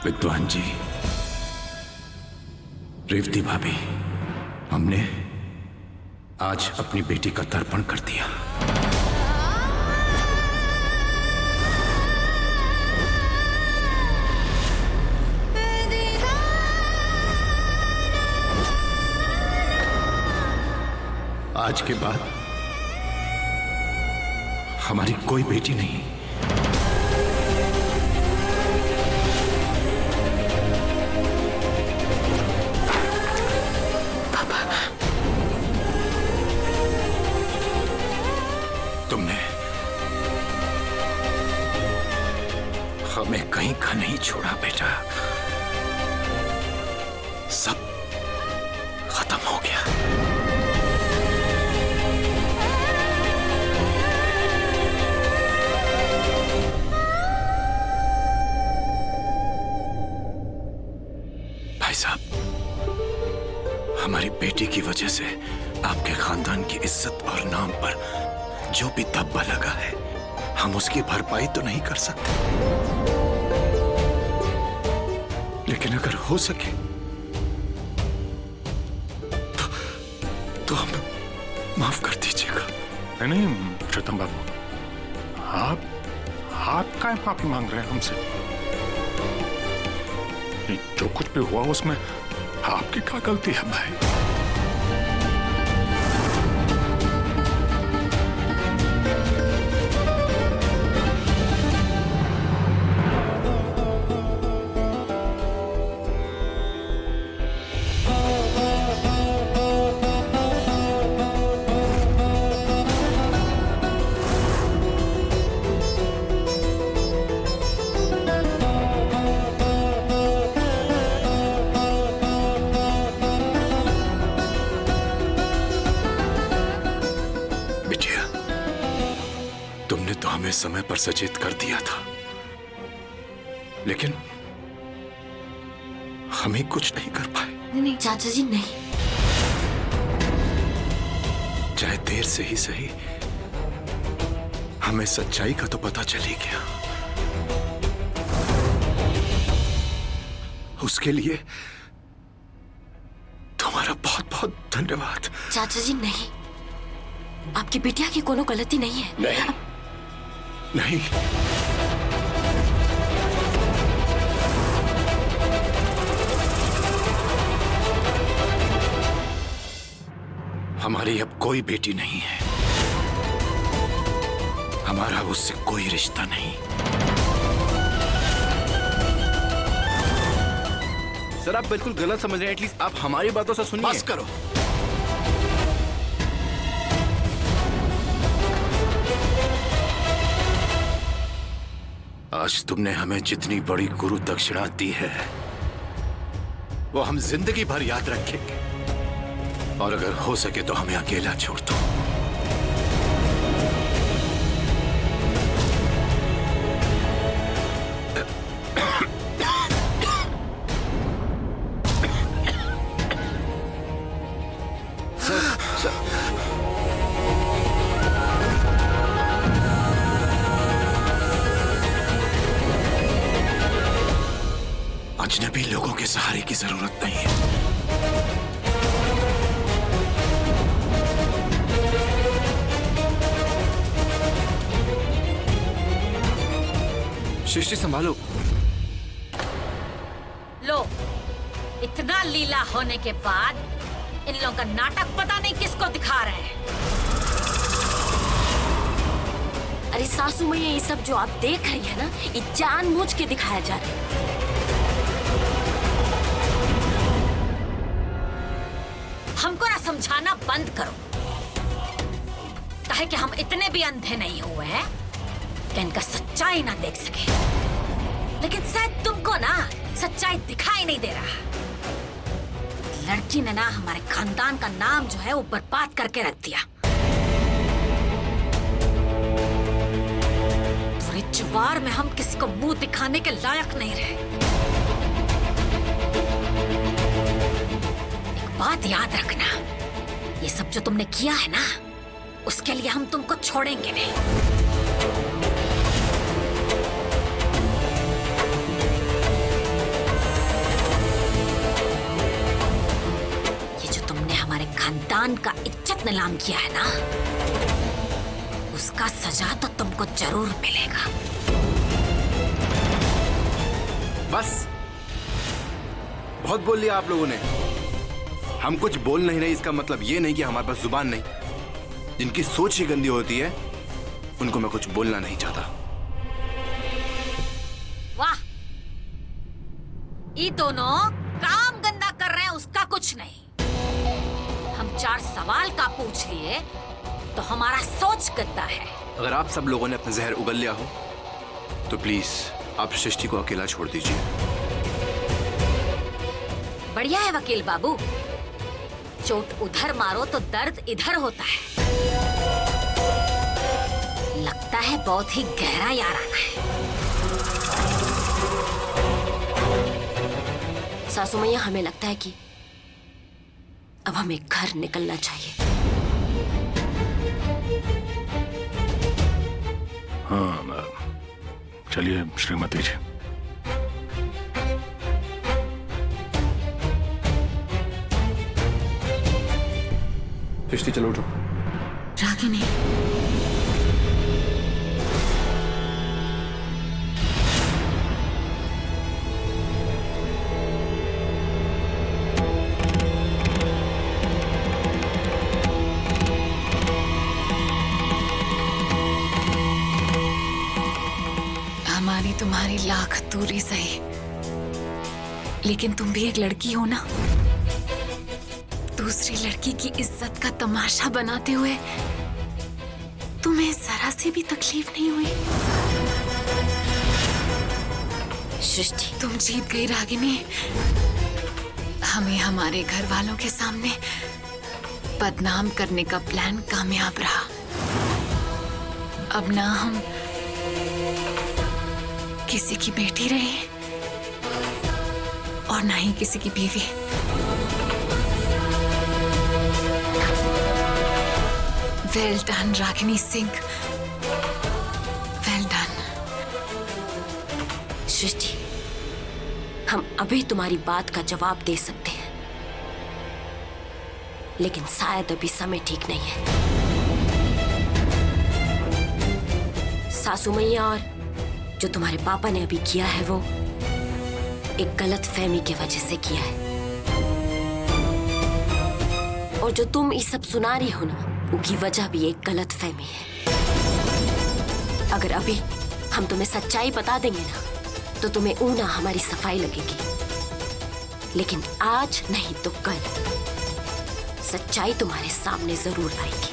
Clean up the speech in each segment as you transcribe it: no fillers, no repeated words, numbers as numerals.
विद्वान जी, रेवती भाभी, हमने आज अपनी बेटी का तर्पण कर दिया। आज के बाद हमारी कोई बेटी नहीं। पापा, तुमने हमें कहीं का नहीं छोड़ा बेटा। सब खत्म हो गया। हमारी बेटी की वजह से आपके खानदान की इज्जत और नाम पर जो भी धब्बा लगा है, हम उसकी भरपाई तो नहीं कर सकते, लेकिन अगर हो सके तो हम माफ कर दीजिएगा। नहीं प्रीतम बाबू, आप क्या माफी मांग रहे हैं हमसे? जो कुछ भी हुआ उसमें आपकी क्या गलती है भाई? समय पर सचेत कर दिया था, लेकिन हम ही कुछ नहीं कर पाए। नहीं चाचा जी, नहीं। चाहे देर से ही सही, हमें सच्चाई का तो पता चल ही गया। उसके लिए तुम्हारा बहुत बहुत धन्यवाद। चाचा जी नहीं, आपकी बिटिया की कोनो गलती नहीं है। नहीं, हमारी अब कोई बेटी नहीं है। हमारा उससे कोई रिश्ता नहीं। सर, आप बिल्कुल गलत समझ रहे हैं। एटलीस्ट आप हमारी बातों से सुनिए। बस करो। आज तुमने हमें जितनी बड़ी गुरु दक्षिणा दी है, वो हम जिंदगी भर याद रखेंगे। और अगर हो सके तो हमें अकेला छोड़ दो। अजनबी लोगों के सहारे की जरूरत नहीं है। सृष्टि, संभालो। लो, इतना लीला होने के बाद इन लोगों का नाटक पता नहीं किसको दिखा रहे हैं। अरे सासू मैया, ये सब जो आप देख रही है ना, ये जानबूझ के दिखाया जा रहा है। हमको ना समझाना बंद करो। कहे कि हम इतने भी अंधे नहीं हुए हैं कि इनका सच्चाई ना देख सके, लेकिन शायद तुमको ना सच्चाई दिखाई नहीं दे रहा। लड़की ने ना हमारे खानदान का नाम जो है वो बर्बाद करके रख दिया। पूरे जवार में हम किसी को मुंह दिखाने के लायक नहीं रहे। बात याद रखना, ये सब जो तुमने किया है ना, उसके लिए हम तुमको छोड़ेंगे नहीं। खानदान का इज्जत नीलाम किया है ना, उसका सजा तो तुमको जरूर मिलेगा। बस बहुत बोल लिया आप लोगों ने। हम कुछ बोल नहीं रहे, इसका मतलब ये नहीं कि हमारे पास जुबान नहीं। जिनकी सोच ही गंदी होती है उनको मैं कुछ बोलना नहीं चाहता। वाह, ये दोनों काम गंदा कर रहे हैं, उसका कुछ नहीं। हम 4 सवाल का पूछ लिए तो हमारा सोच गंदा है। अगर आप सब लोगों ने अपना जहर उगल लिया हो तो प्लीज आप सृष्टि को अकेला छोड़ दीजिए। बढ़िया है वकील बाबू, चोट उधर मारो तो दर्द इधर होता है। लगता है बहुत ही गहरा याराना है। सासू मैया, हमें लगता है कि अब हमें घर निकलना चाहिए। हाँ, चलिए श्रीमती जी। सृष्टि चलो उठो। रागिनी, हमारी तुम्हारी लाख दूरी सही, लेकिन तुम भी एक लड़की हो ना। दूसरी लड़की की इज्जत का तमाशा बनाते हुए तुम्हें जरा सी भी तकलीफ नहीं हुई। सृष्टि, तुम जीत गई रागिनी। हमें हमारे घर वालों के सामने बदनाम करने का प्लान कामयाब रहा। अब ना हम किसी की बेटी रहे और ना ही किसी की बीवी। Well done Ragini Singh, well done. Srishti, हम अभी तुम्हारी बात का जवाब दे सकते हैं, लेकिन शायद अभी समय ठीक नहीं है। सासू मैया और जो तुम्हारे पापा ने अभी किया है वो एक गलत फहमी की वजह से किया है। और जो तुम ये सब सुना रही हो ना, उसकी वजह भी एक गलत फहमी है। अगर अभी हम तुम्हें सच्चाई बता देंगे ना, तो तुम्हें ऊना हमारी सफाई लगेगी, लेकिन आज नहीं तो कल सच्चाई तुम्हारे सामने जरूर आएगी।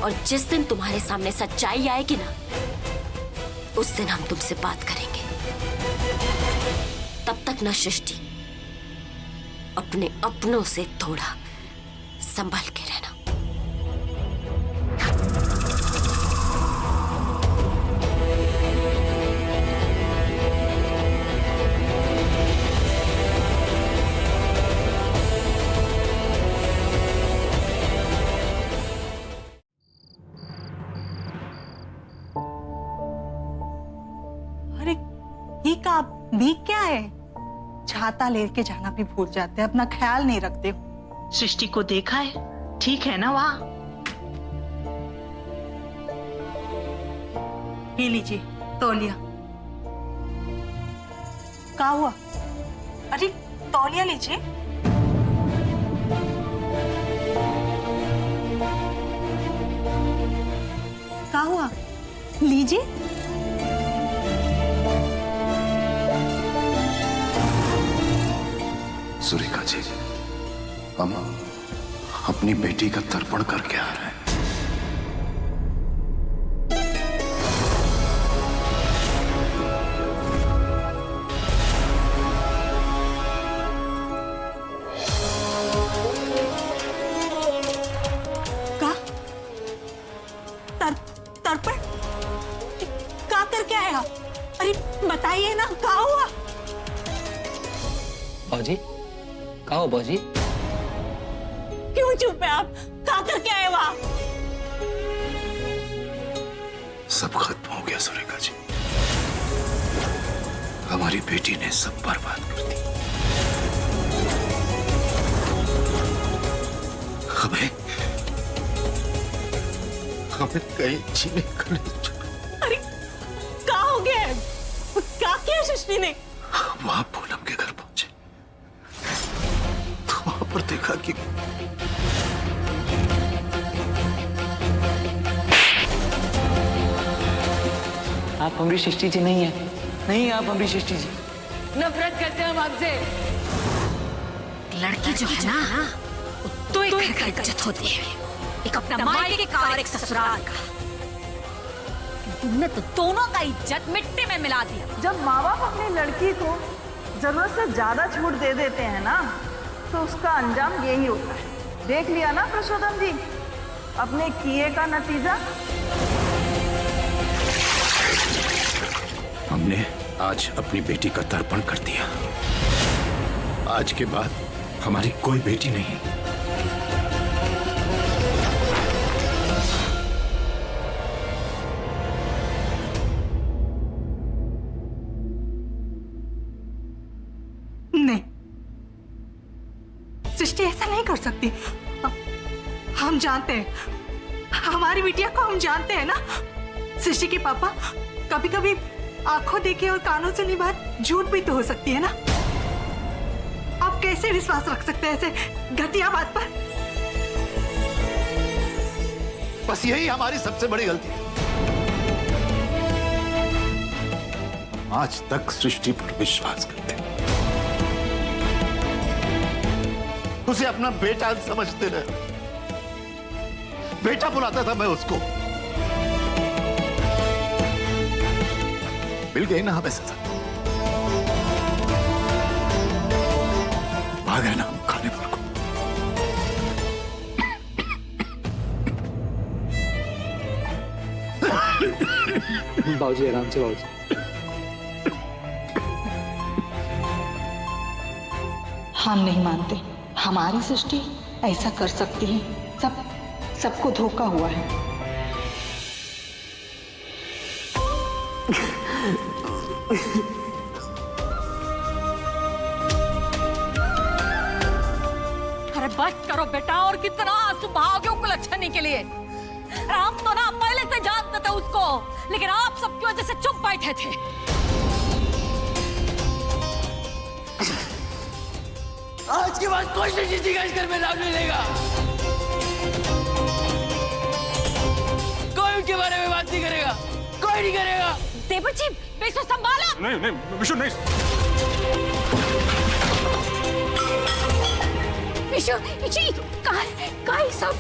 और जिस दिन तुम्हारे सामने सच्चाई आएगी ना, उस दिन हम तुमसे बात करेंगे। तब तक ना सृष्टि, अपने अपनों से थोड़ा संभल के रहना। अरे ये का भीग क्या है? छाता लेके जाना भी भूल जाते हैं, अपना ख्याल नहीं रखते हो। सृष्टि को देखा है, ठीक है ना वहां? ये लीजिए तौलिया। क्या हुआ? अरे तौलिया लीजिए। क्या हुआ? लीजिए। सुरेखा जी, हम अपनी बेटी का तर्पण करके आ रहे हैं। तर्पण क्या करके आया? अरे बताइए ना, क्या हुआ? बाजी, क्या हो बाजी? क्यों चुप है आप? क्या करके आए वहां? सब खत्म हो गया सुरेखा जी। हमारी बेटी ने सब बर्बाद कर दी। हमें हमें कहीं जीने का नहीं छोड़ा। अरे क्या हो गया है? क्या किया सृष्टि ने? वहां पूनम के घर पहुंचे तो वहां पर देखा कि आप हमारी सृष्टि जी नहीं है, नहीं आप हमारी सृष्टि जी। नफरत करते हैं हम आपसे। लड़की जो है ना, तो एक घर का इज्जत होती है, एक अपना मायके का और एक ससुराल का। तुमने तो दोनों का इज्जत मिट्टी में मिला दिया। जब माँ बाप अपनी लड़की को जरूरत से ज्यादा छूट दे देते हैं ना, तो उसका अंजाम यही होता है। देख लिया ना प्रशोधन जी अपने किए का नतीजा। हमने आज अपनी बेटी का तर्पण कर दिया। आज के बाद हमारी कोई बेटी नहीं। नहीं, सृष्टि ऐसा नहीं कर सकती। हम जानते हैं, हमारी बिटिया को हम जानते हैं ना। सृष्टि के पापा कभी कभी आंखों देखे और कानों से नहीं बात झूठ भी तो हो सकती है ना। आप कैसे विश्वास रख सकते हैं ऐसे घटिया बात पर? बस यही हमारी सबसे बड़ी गलती है। आज तक सृष्टि पर विश्वास करते, उसे अपना बेटा समझते रहे। बेटा बुलाता था मैं उसको। मिल गई ना हमें सजा। आ गए ना हम खाने पर को। बाबूजी आराम से बाबूजी। हम नहीं मानते हमारी सृष्टि ऐसा कर सकती है। सबको धोखा हुआ है। अरे बस करो बेटा, और कितना आंसू बहाओगे उलझने के लिए? हम तो ना पहले से जानते थे उसको, लेकिन आप सबकी वजह से चुप बैठे थे। आज के बाद कोई सृष्टि का इस घर में नाम नहीं लेगा। कोई उनके बारे में बात नहीं करेगा, कोई नहीं करेगा। देवर जी, विशु संभालो। नहीं नहीं विशु नहीं। विशु, कहाँ ये सब?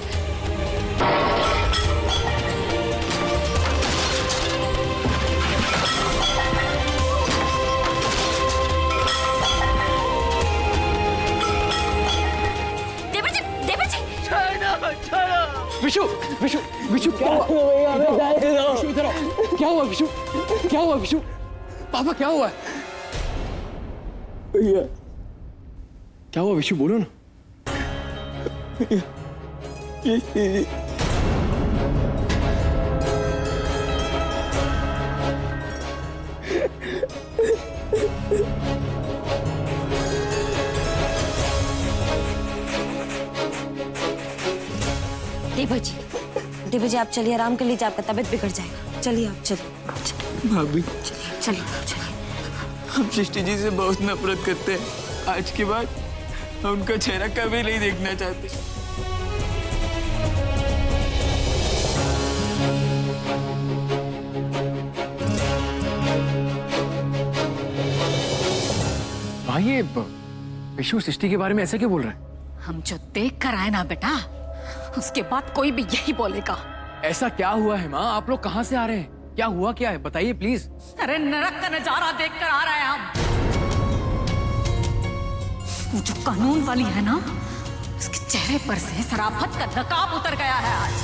विशु विशु विशु क्या हुआ? विशु इधर आओ। क्या हुआ विशु? क्या हुआ विशु? पापा क्या हुआ? भैया क्या हुआ विशु, बोलो ना। देवर जी आप चलिए, आराम कर लीजिए, आपका तबीयत बिगड़ जाएगा। चलिए आप, चलिए भाभी चलिए। हम सृष्टि जी से बहुत नफरत करते हैं। आज के बाद हम उनका चेहरा कभी नहीं देखना चाहते। भाई ये विशु सृष्टि के बारे में ऐसे क्यों बोल रहे हैं? हम जो देख कर आए ना बेटा, उसके बाद कोई भी यही बोलेगा। ऐसा क्या हुआ है माँ? आप लोग कहाँ से आ रहे हैं? क्या हुआ, क्या है बताइए प्लीज। अरे नरक का नजारा देख कर आ रहे हैं हम। वो जो कानून वाली है ना, उसके चेहरे पर से शराफत का नकाब उतर गया है आज।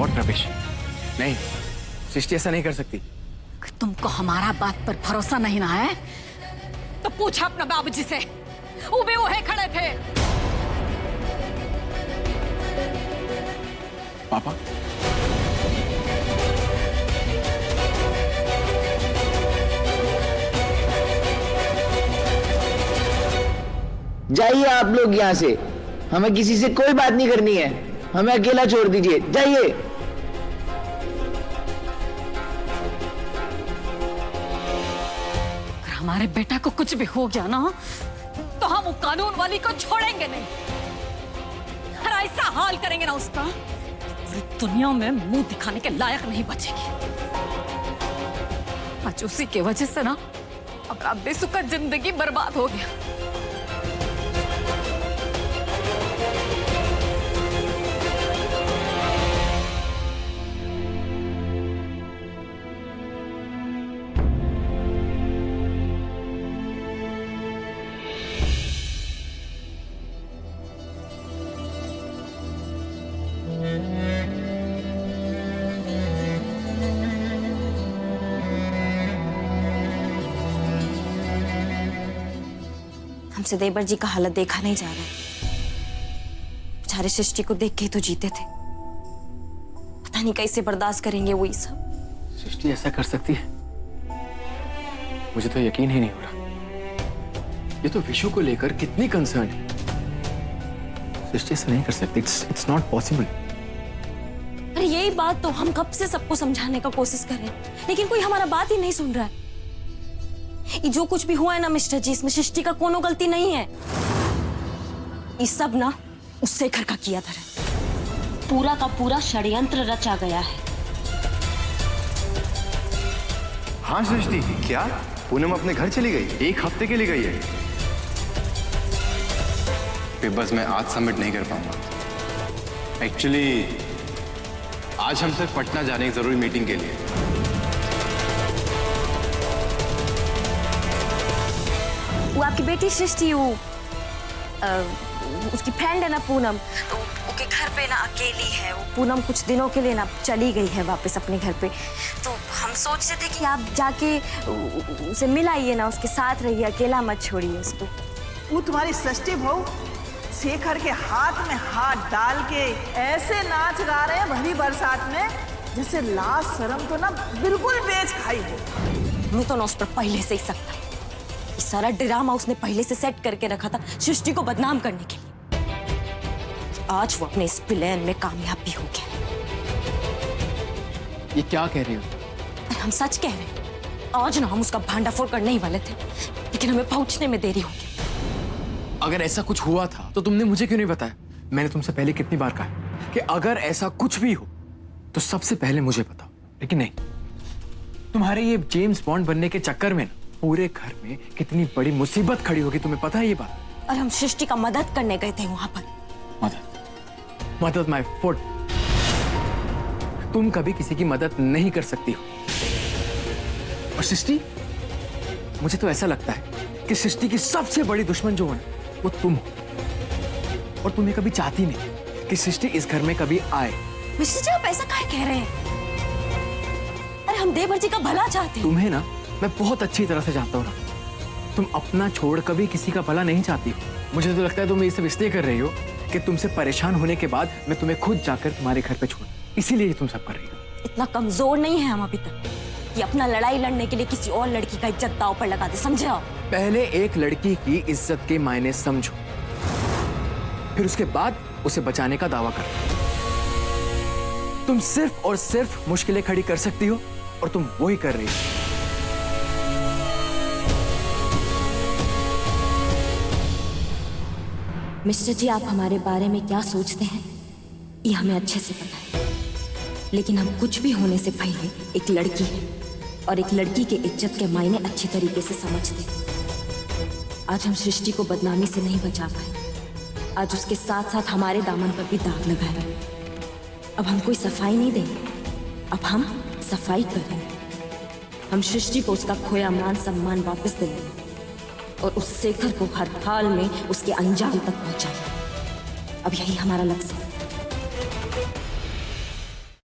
और प्रवेश नहीं, सृष्टि ऐसा नहीं कर सकती। तुमको हमारा बात पर भरोसा नहीं ना है तो पूछा अपना बाबूजी से, वो भी वही खड़े थे। पापा, जाइए आप लोग यहाँ से, हमें किसी से कोई बात नहीं करनी है, हमें अकेला छोड़ दीजिए, जाइए। अगर हमारे बेटा को कुछ भी हो गया ना तो हम वो कानून वाली को छोड़ेंगे नहीं, और ऐसा हाल करेंगे ना उसका पूरी दुनिया में मुंह दिखाने के लायक नहीं बचेगी। आज उसी की वजह से ना हमारा बेसुखद जिंदगी बर्बाद हो गया। हमसे देवर जी का हालत देखा नहीं जा रहा है। बेचारे सृष्टि को देख के ही तो जीते थे, पता नहीं कैसे बर्दाश्त करेंगे वो ये सब। सृष्टि ऐसा कर सकती है? मुझे तो यकीन ही नहीं हो रहा। ये तो विशु को लेकर कितनी कंसर्न है। सृष्टि ऐसा नहीं कर सकती, इट्स नॉट पॉसिबल। अरे यही बात तो हम कब से सबको समझाने का कोशिश कर रहे हैं, लेकिन कोई हमारा बात ही नहीं सुन रहा है। ये जो कुछ भी हुआ है ना मिस्टर जी, इसमें सृष्टि का कोनो गलती नहीं है। ये सब ना उससे घर का किया था, पूरा का पूरा षड्यंत्र रचा गया है। हाँ सृष्टि, क्या पूनम अपने घर चली गई? 1 हफ्ते के लिए गई है। फिर बस मैं आज सबमिट नहीं कर पाऊंगा। एक्चुअली आज हम सिर्फ पटना जाने की जरूरी मीटिंग के लिए। वो आपकी बेटी सृष्टि, वो उसकी फ्रेंड है ना पूनम, तो उसके घर पे ना अकेली है वो। पूनम कुछ दिनों के लिए ना चली गई है वापस अपने घर पे, तो हम सोच रहे थे कि आप जाके उसे मिल आइए ना, उसके साथ रहिए, अकेला मत छोड़िए उसको। वो तुम्हारी सृष्टि बहू शेखर के हाथ में हाथ डाल के ऐसे नाच गा रहे हैं भरी बरसात में, जैसे लाज शर्म तो ना बिल्कुल बेच खाई हो। मैं तो ना उस पर पहले से ही सकता, सारा ड्रामा उसने पहले से सेट करके रखा था सृष्टि को बदनाम करने के लिए। आज वो अपने इस प्लान में कामयाब भी हो गया। ये क्या कह रही हो? हम सच कह रहे हैं। आज ना हम उसका भांडाफोड़ करने ही वाले थे, लेकिन हमें पहुंचने में देरी हो गई। अगर ऐसा कुछ हुआ था तो तुमने मुझे क्यों नहीं बताया? मैंने तुमसे पहले कितनी बार कहा कि अगर ऐसा कुछ भी हो तो सबसे पहले मुझे बताओ, लेकिन नहीं। तुम्हारे ये जेम्स बॉन्ड बनने के चक्कर में पूरे घर में कितनी बड़ी मुसीबत खड़ी होगी, तुम्हें पता है ये बात? और हम सृष्टि का मदद करने गए थे वहां पर। मदद माय फुट। तुम कभी किसी की मदद नहीं कर सकती हो। और सृष्टि, मुझे तो ऐसा लगता है कि सृष्टि की सबसे बड़ी दुश्मन जो है वो तुम हो, और तुम्हें कभी चाहती नहीं कि सृष्टि इस घर में कभी आए। मिस्टर जी, आप ऐसा काहे कह रहे हैं? अरे हम देवर जी का भला चाहते हैं। तुम्हें ना मैं बहुत अच्छी तरह से जानता हूँ ना, तुम अपना छोड़ कभी किसी का भला नहीं चाहती हो। मुझे तो लगता है तुम ये सब इसलिए कर रही हो कि तुमसे परेशान होने के बाद मैं तुम्हें खुद जाकर तुम्हारे घर पे छोड़, इसीलिए तुम सब कर रही हो। इतना कमजोर नहीं है हम अभी तक कि अपना लड़ाई लड़ने के लिए किसी और लड़की का इज्जत दांव पर लगा दे, समझे आप? पहले एक लड़की की इज्जत के मायने समझो, फिर उसके बाद उसे बचाने का दावा करो। तुम सिर्फ और सिर्फ मुश्किलें खड़ी कर सकती हो, और तुम वही कर रही हो। मिस्टर जी, आप हमारे बारे में क्या सोचते हैं ये हमें अच्छे से पता है, लेकिन हम कुछ भी होने से पहले एक लड़की है और एक लड़की के इज्जत के मायने अच्छी तरीके से समझते हैं। आज हम सृष्टि को बदनामी से नहीं बचा पाए, आज उसके साथ साथ हमारे दामन पर भी दाग लगाए। अब हम कोई सफाई नहीं देंगे, अब हम सफाई करेंगे। हम सृष्टि को उसका खोया मान सम्मान वापस देंगे और उस शेखर को हर हाल में उसके अंजाम तक पहुंचाएंगे। अब यही हमारा लक्ष्य है।